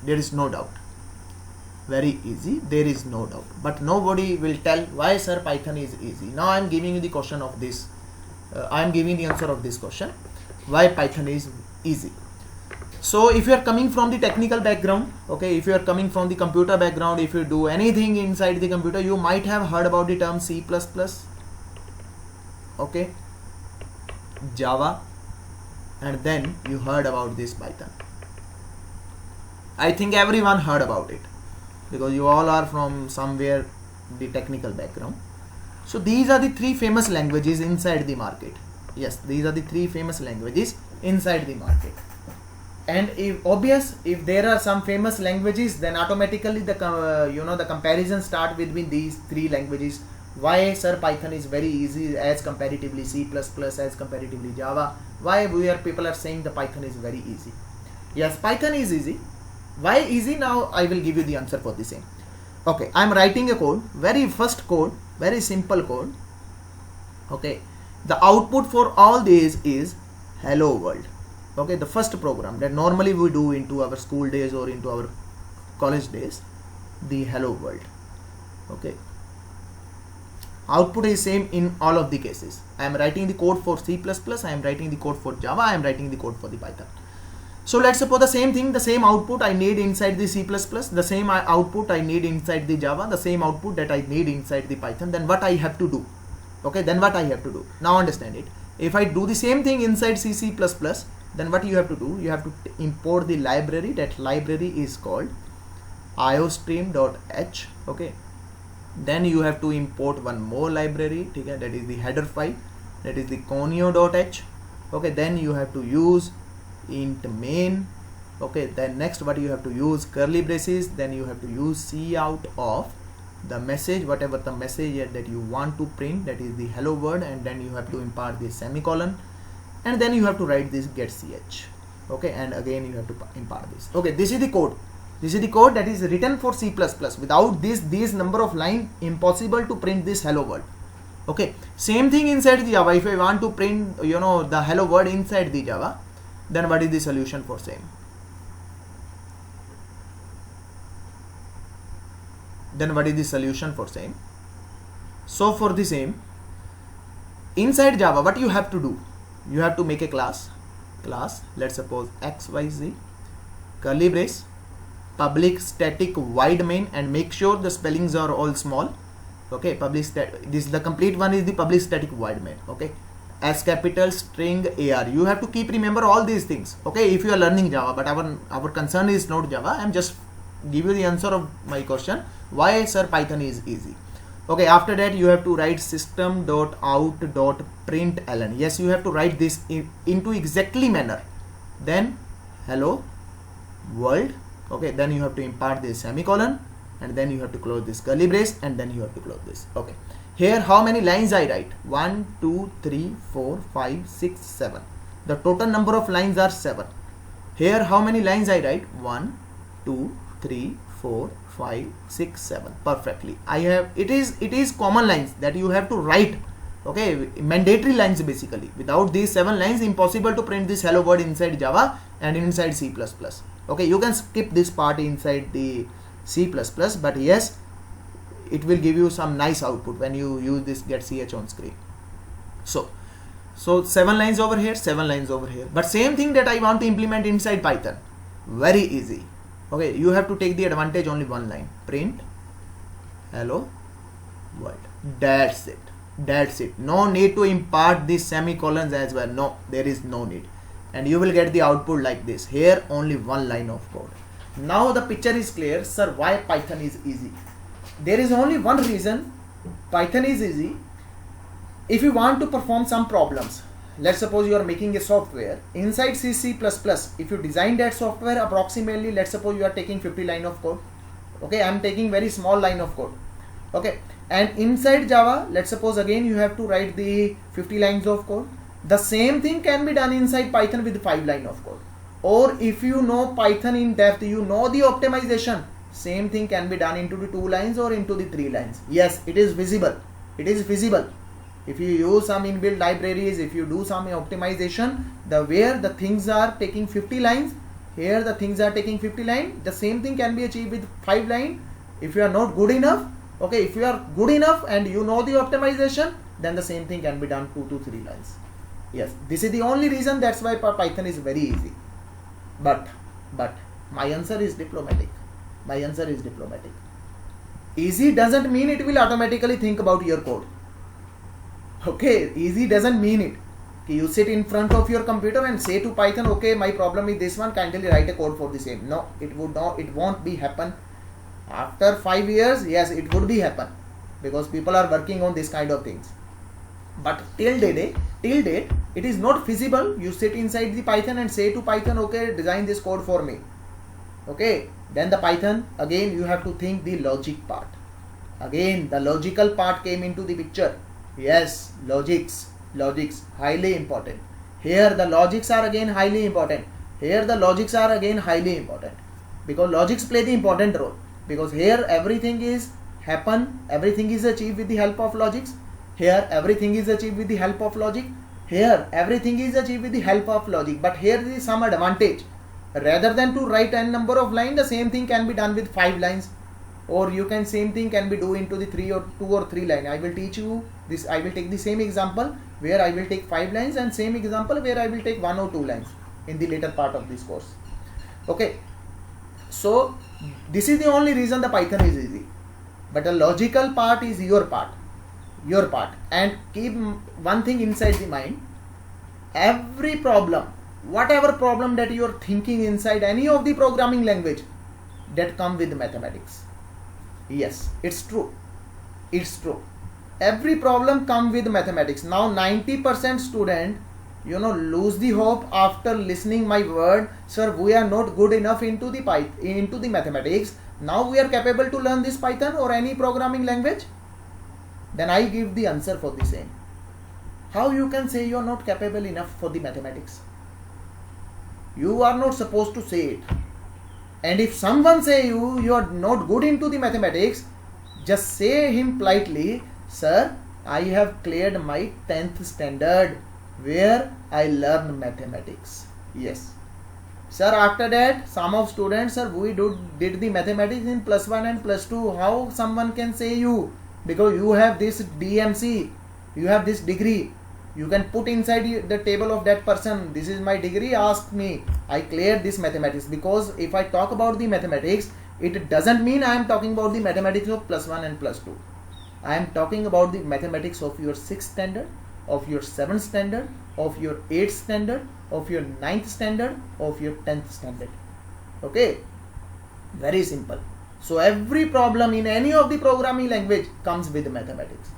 there is no doubt. Very easy, there is no doubt, but nobody will tell why, sir, Python is easy. Now I am giving you the question of this, I am giving the answer of this question, why Python is easy. So if you are coming from the technical background, okay, if you are coming from the computer background, if you do anything inside the computer, you might have heard about the term C++, okay, Java, and then you heard about this Python. I think everyone heard about it, because you all are from somewhere the technical background. So these are the three famous languages inside the market. Yes, these are the three famous languages inside the market. And if there are some famous languages, then automatically the the comparison start between these three languages. Why, sir, Python is very easy as comparatively C++, as comparatively Java? Why people are saying the Python is very easy? Yes, Python is easy. Why easy? Now I will give you the answer for the same. Okay, I am writing a code, very first code, very simple code. Okay, the output for all these is hello world. Okay, the first program that normally we do into our school days or into our college days, the hello world. Okay, output is same in all of the cases. I am writing the code for C++, I am writing the code for Java, I am writing the code for the Python. So let's suppose the same thing, the same output I need inside the C++, the same output I need inside the Java, the same output that I need inside the Python. Then what I have to do? Okay, then what I have to do? Now understand it. If I do the same thing inside C++, then what you have to do? You have to import the library. That library is called iostream.h. Okay, then you have to import one more library, okay, that is the header file, that is the conio.h. okay, then you have to use int main. Okay, then next what you have to use curly braces, then you have to use cout of the message, whatever the message that you want to print, that is the hello world, and then you have to impart the semicolon, and then you have to write this get ch. Okay, and again you have to impart this. Okay, this is the code. This is the code that is written for C++. Without this number of line, impossible to print this hello world. Okay, same thing inside the Java. If I want to print, the hello world inside the Java, then what is the solution for same? So for the same, inside Java, what you have to do? You have to make a class, let's suppose XYZ, curly brace, public static void main, and make sure the spellings are all small. Okay, this is the complete one, is the public static void main. Okay, as capital string AR. You have to keep remember all these things. Okay, if you are learning Java, but our concern is not Java. I'm just give you the answer of my question. Why, sir, Python is easy? Okay, after that you have to write system.out.println. Yes, you have to write this into exactly manner. Then hello world. Okay, then you have to impart this semicolon, and then you have to close this curly brace, and then you have to close this. Okay, here how many lines I write? 1 2 3 4 5 6 7. The total number of lines are 7. Here how many lines I write? 1 2 3 4 5 6 7. Perfectly. It is common lines that you have to write. Okay, mandatory lines basically. Without these 7 lines, impossible to print this hello world inside Java and inside C++. Okay, you can skip this part inside the C++, but yes, it will give you some nice output when you use this get ch on screen. So 7 lines over here, 7 lines over here. But same thing that I want to implement inside Python. Very easy. Okay, you have to take the advantage only one line. Print hello world. That's it. No need to impart these semicolons as well. No, there is no need. And you will get the output like this. Here only one line of code. Now the picture is clear. Sir, why Python is easy? There is only one reason Python is easy. If you want to perform some problems, let's suppose you are making a software inside C++. If you design that software approximately, let's suppose you are taking 50 line of code. Okay, I am taking very small line of code. Okay, and inside Java, let's suppose again you have to write the 50 lines of code. The same thing can be done inside Python with 5 line of code. Or if you know Python in depth, you know the optimization, same thing can be done into the 2 lines or into the 3 lines. Yes, it is visible. It is feasible. If you use some inbuilt libraries, if you do some optimization, where the things are taking 50 lines, here the things are taking 50 lines, the same thing can be achieved with 5 lines. If you are not good enough, okay, if you are good enough and you know the optimization, then the same thing can be done 2 to 3 lines. Yes, this is the only reason. That's why Python is very easy. But my answer is diplomatic. Easy doesn't mean it will automatically think about your code. Okay, easy doesn't mean it. You sit in front of your computer and say to Python, okay, my problem is this one, kindly write a code for the same. No, it won't be happen. After 5 years, yes, it would be happen, because people are working on this kind of things. But till date, it is not feasible. You sit inside the Python and say to Python, okay, design this code for me. Okay, then the Python, again you have to think the logic part. Again, the logical part came into the picture. Yes, logics, highly important. Here the logics are again highly important. Because logics play the important role. Because here everything is achieved with the help of logics. Here everything is achieved with the help of logic. But here there is some advantage. Rather than to write n number of lines, the same thing can be done with 5 lines. Or you can same thing can be do into the 2 or 3 lines. I will teach you this. I will take the same example where I will take 5 lines, and same example where I will take 1 or 2 lines in the later part of this course. Okay. So this is the only reason the Python is easy. But the logical part is your part. And keep one thing inside the mind. Every problem, whatever problem that you are thinking inside any of the programming language, that come with mathematics. Yes, it's true. Every problem come with mathematics. Now 90% student, lose the hope after listening my word. Sir, we are not good enough into the mathematics. Now we are capable to learn this Python or any programming language. Then I give the answer for the same. how you can say you are not capable enough for the mathematics? You are not supposed to say it. And if someone say you are not good into the mathematics, just say him politely, sir, I have cleared my 10th standard where I learned mathematics. Yes. Sir, after that, some of students, sir, we did the mathematics in +1 and +2. How someone can say you? Because you have this DMC, you have this degree. You can put inside the table of that person, this is my degree, ask me. I cleared this mathematics. Because if I talk about the mathematics, it doesn't mean I am talking about the mathematics of +1 and +2. I am talking about the mathematics of your 6th standard, of your 7th standard, of your 8th standard, of your 9th standard, of your 10th standard. Okay, very simple. So every problem in any of the programming language comes with mathematics.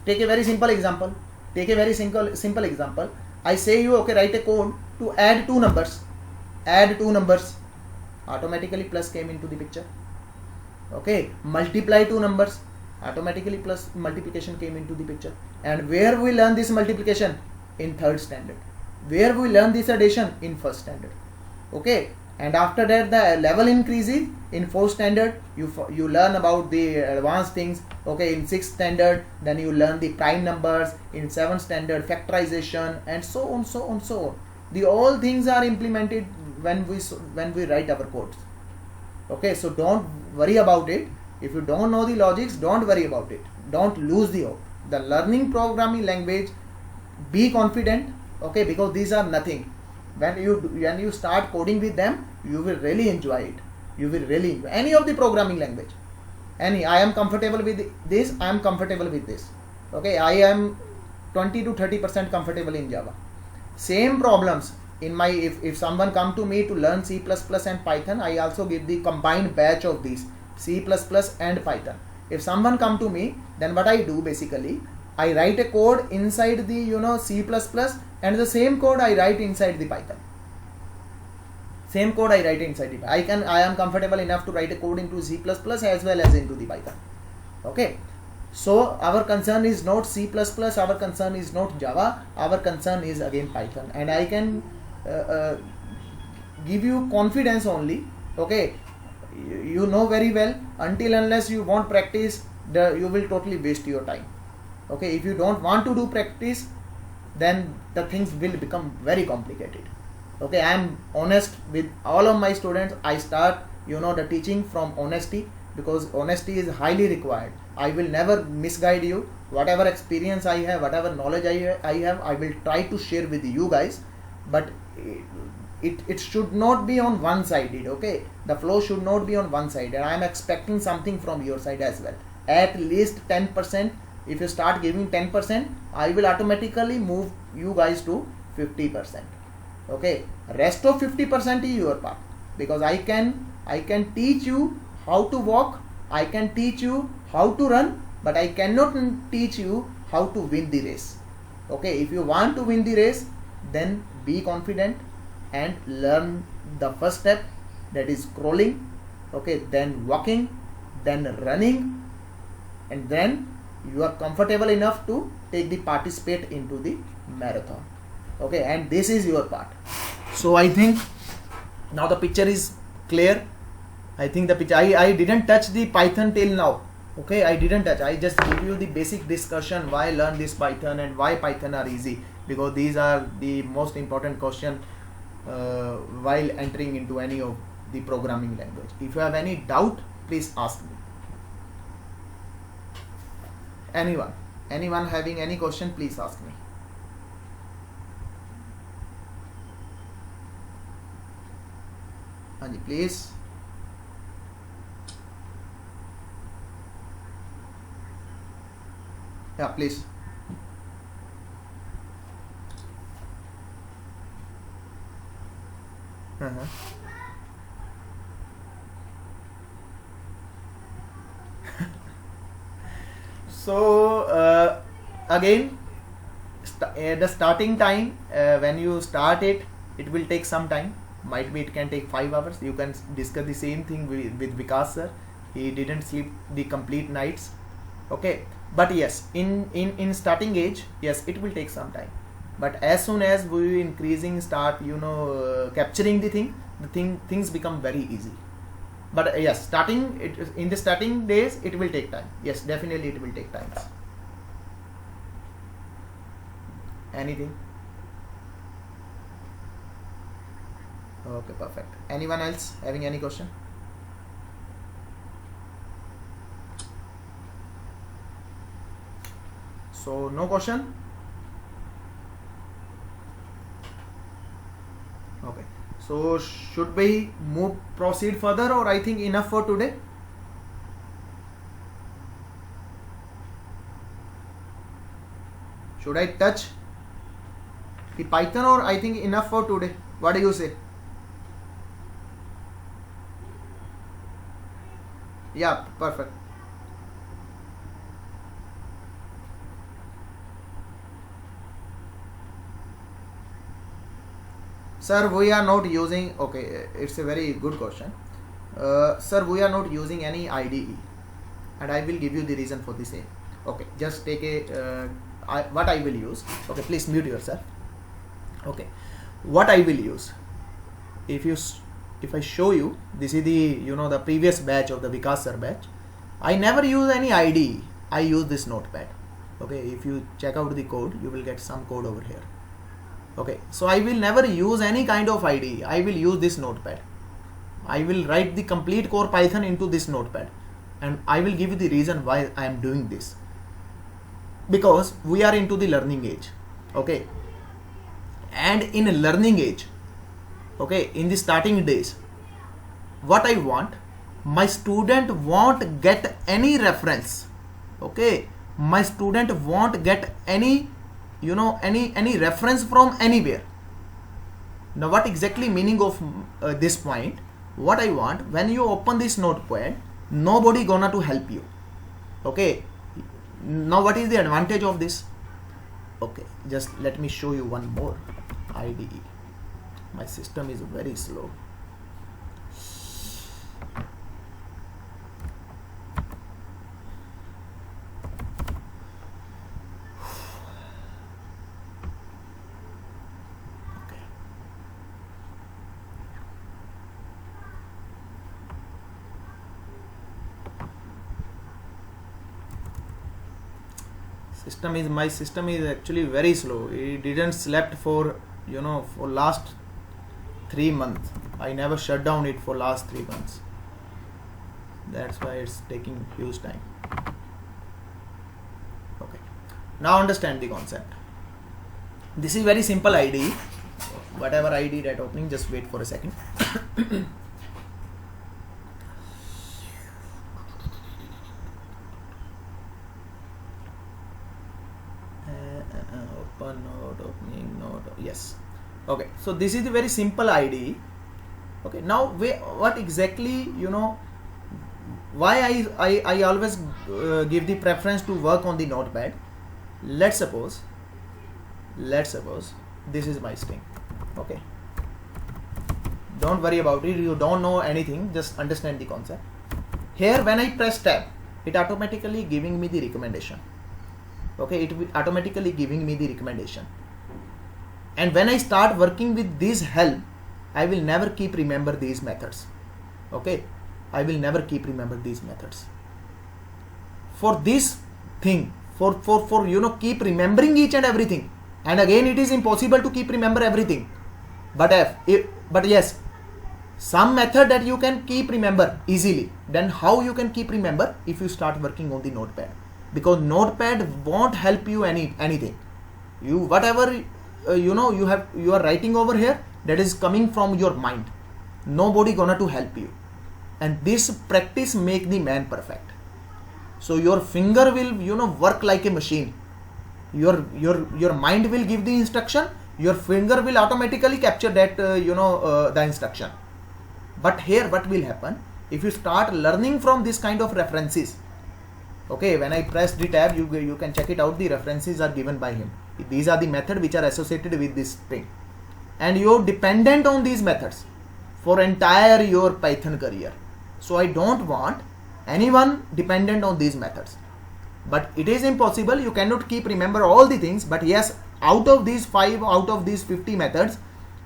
Take a very simple example. Simple example. I say you, okay, write a code to add two numbers. Add two numbers. Automatically plus came into the picture. Okay, multiply two numbers. Automatically plus multiplication came into the picture. And where we learn this multiplication? In 3rd standard. Where we learn this addition? In 1st standard. Okay, and after that the level increases. In 4th standard you learn about the advanced things. Okay, in 6th standard then you learn the prime numbers. In 7th standard factorization, and so on. The all things are implemented when we write our codes. Okay, so don't worry about it. If you don't know the logics, don't worry about it. Don't lose the hope. The learning programming language, be confident. Okay, because these are nothing. When you start coding with them, you will really enjoy it. You will really enjoy any of the programming language. I am comfortable with this. I am comfortable with this. Okay, I am 20 to 30% comfortable in Java. Same problems in my, if someone come to me to learn C++ and Python, I also give the combined batch of these C++ and Python. If someone come to me, then what I do basically, I write a code inside the C++, and the same code I write inside the Python. Same code I write inside the Python. I am comfortable enough to write a code into C++ as well as into the Python. Okay. So our concern is not C++, our concern is not Java, our concern is again Python. And I can give you confidence only. Okay. You know very well, until unless you want practice, you will totally waste your time. Okay, if you don't want to do practice, then the things will become very complicated. Okay, I am honest with all of my students. I start the teaching from honesty, because honesty is highly required. I will never misguide you. Whatever experience I have, whatever knowledge I have, I will try to share with you guys, but it should not be on one sided. Okay, the flow should not be on one side, and I am expecting something from your side as well, at least 10%. If you start giving 10%, I will automatically move you guys to 50%. Okay, rest of 50% is your part, because I can teach you how to walk, I can teach you how to run, but I cannot teach you how to win the race. Okay, if you want to win the race, then be confident and learn the first step, that is crawling. Okay, then walking, then running, and then you are comfortable enough to take the participate into the marathon. Okay, and this is your part. So I think now the picture is clear. I think the picture, I didn't touch the Python till now. Okay, I didn't touch. I just give you the basic discussion why learn this Python and why Python are easy, because these are the most important question while entering into any of the programming language. If you have any doubt, please ask me. Anyone having any question, please ask me. Anji, please. Yeah, please. So again, the starting time, when you start it will take some time. Might be it can take 5 hours. You can discuss the same thing with Vikas sir. He didn't sleep the complete nights. Okay, But yes, in starting age, yes, it will take some time, but as soon as we increasing start, capturing things become very easy. But yes, starting it in the starting days, it will take time. Yes, definitely it will take time. Anything? Okay, perfect. Anyone else having any question? So no question. Okay, so should we proceed further, or I think enough for today? Should I touch the Python, or I think enough for today? What do you say? Yeah, perfect. Sir, we are not using, okay, it's a very good question. Sir, we are not using any IDE, and I will give you the reason for the same. Okay, just take what I will use. Okay, please mute yourself. Okay, what I will use, if I show you, this is the the previous batch of the Vikas sir batch. I never use any IDE. I use this notepad. Okay, if you check out the code, you will get some code over here. Okay, so I will never use any kind of IDE. I will use this notepad. I will write the complete core Python into this notepad, and I will give you the reason why I am doing this. Because we are into the learning age. Okay, and in a learning age, okay, in the starting days, what I want, my student won't get any reference. Okay, my student won't get any any reference from anywhere. Now what exactly meaning of this point? What I want, when you open this notepad, nobody gonna to help you. Okay, now what is the advantage of this? Okay, just let me show you one more IDE. My system is very slow. My system is actually very slow. It didn't slept for for last 3 months. I never shut down it for last 3 months. That's why it's taking huge time. Okay, now understand the concept. This is very simple IDE. Whatever IDE that opening, just wait for a second. Open node, opening node. Yes. Okay, so this is a very simple IDE. Okay, now what exactly why I always give the preference to work on the notepad. Let's suppose this is my string. Okay, don't worry about it, you don't know anything, just understand the concept. Here when I press tab, it automatically giving me the recommendation. Okay, it will automatically giving me the recommendation, and when I start working with this help, I will never keep remember these methods. Okay, I will never keep remember these methods. For this thing, for keep remembering each and everything, and again it is impossible to keep remember everything. But but yes, some method that you can keep remember easily. Then how you can keep remember? If you start working on the notepad, because notepad won't help you anything. You whatever you are writing over here, that is coming from your mind. Nobody gonna to help you, and this practice make the man perfect. So your finger will work like a machine. Your mind will give the instruction, your finger will automatically capture that the instruction. But here what will happen, if you start learning from this kind of references? Okay, when I press the tab, you can check it out. The references are given by him. These are the methods which are associated with this thing, and you're dependent on these methods for entire your Python career. So I don't want anyone dependent on these methods. but it is impossible. You cannot keep remember all the things, but yes, out of these 5, out of these 50 methods,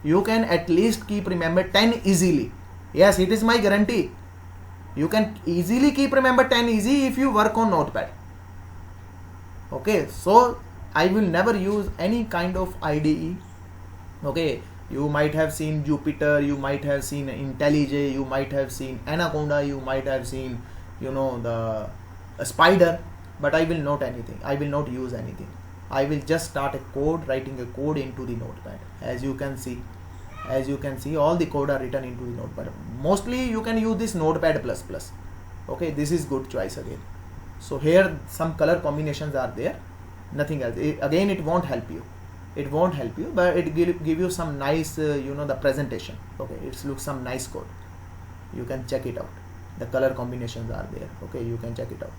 you can at least keep remember 10 easily. Yes, it is my guarantee. You can easily keep remember 10 easy if you work on notepad. Okay, so I will never use any kind of IDE. Okay, you might have seen Jupyter, you might have seen IntelliJ, you might have seen Anaconda, you might have seen, you know, the Spider, but I will not anything. I will not use anything. I will just start a code, writing a code into the notepad. As you can see, all the code are written into the notepad. Mostly you can use this Notepad++. Okay, this is good choice again. So here some color combinations are there, nothing else. Again, it won't help you. It won't help you, but it give you some nice, you know, the presentation. Okay, it looks some nice code. You can check it out. The color combinations are there. Okay, you can check it out.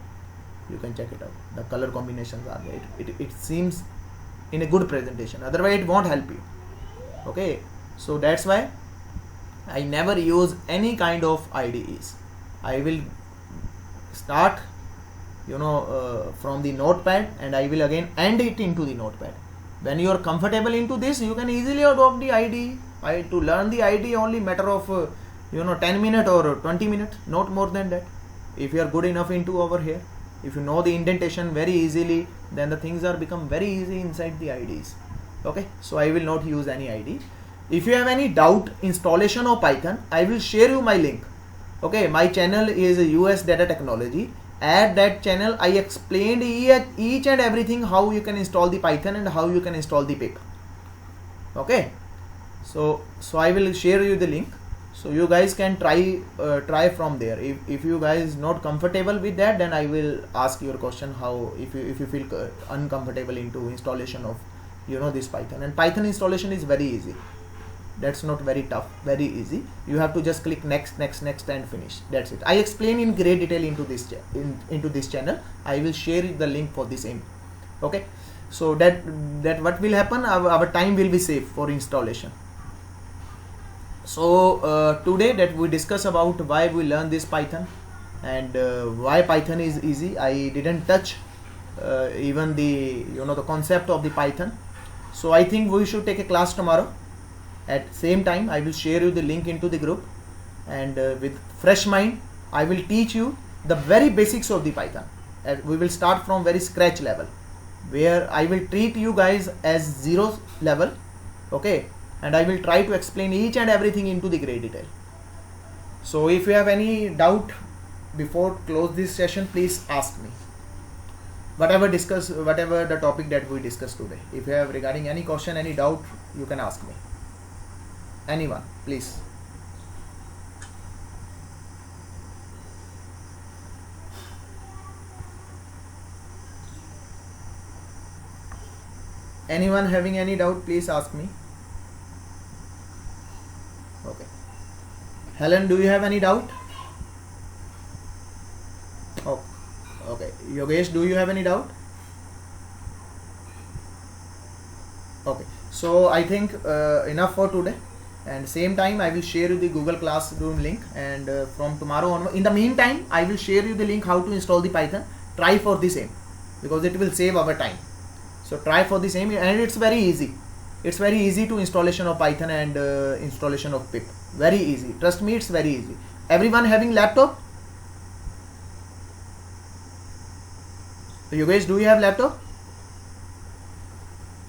You can check it out. The color combinations are there. It seems in a good presentation. Otherwise, it won't help you. Okay, so that's why I never use any kind of IDEs. I will start, you know, from the notepad, and I will again end it into the notepad. When you are comfortable into this, you can easily adopt the IDE. To learn the IDE only matter of you know, 10 minutes or 20 minutes, not more than that. If you are good enough into over here, if you know the indentation very easily, then the things are become very easy inside the IDEs. Okay, so I will not use any IDE. If you have any doubt installation of Python, I will share you my link. Okay, my channel is US Data Technology. At that channel, I explained each and everything, how you can install the Python and how you can install the pip. Okay, so I will share you the link, so you guys can try from there. If you guys not comfortable with that, then I will ask your question how, if you feel uncomfortable into installation of, you know, this Python. And Python installation is very easy. That's not very tough, very easy. You have to just click next and finish. That's it. I explain in great detail into this into this channel. I will share the link for the same. Okay, so that what will happen, our time will be saved for installation. So today that we discuss about why we learn this Python, and why Python is easy. I didn't touch even the, you know, the concept of the Python. So I think we should take a class tomorrow at same time. I will share you the link into the group, and with fresh mind I will teach you the very basics of the Python. We will start from very scratch level, where I will treat you guys as zero level. Okay, and I will try to explain each and everything into the great detail. So if you have any doubt before close this session, please ask me. Whatever the topic that we discussed today, if you have regarding any question, any doubt, you can ask me. Anyone, please. Anyone having any doubt, please ask me. Okay. Helen, do you have any doubt? Oh, okay. Yogesh, do you have any doubt? Okay. So I think enough for today. And same time I will share you the Google Classroom link, and from tomorrow on. In the meantime, I will share you the link how to install the Python. Try for the same, because it will save our time. So try for the same, and it's very easy. It's very easy to installation of Python and installation of pip. Very easy. Trust me, it's very easy. Everyone having laptop? So you guys, do you have laptop?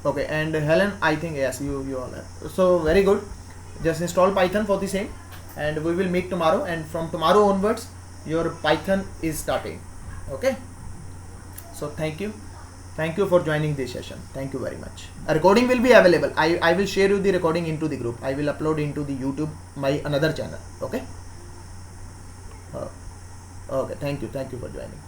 Okay, and Helen, I think yes, you all have. So very good. Just install Python for the same, and we will meet tomorrow, and from tomorrow onwards your Python is starting. Okay, so thank you for joining this session. Thank you very much. A recording will be available. I will share you the recording into the group. I will upload into the YouTube, my another channel. Okay, okay, thank you for joining.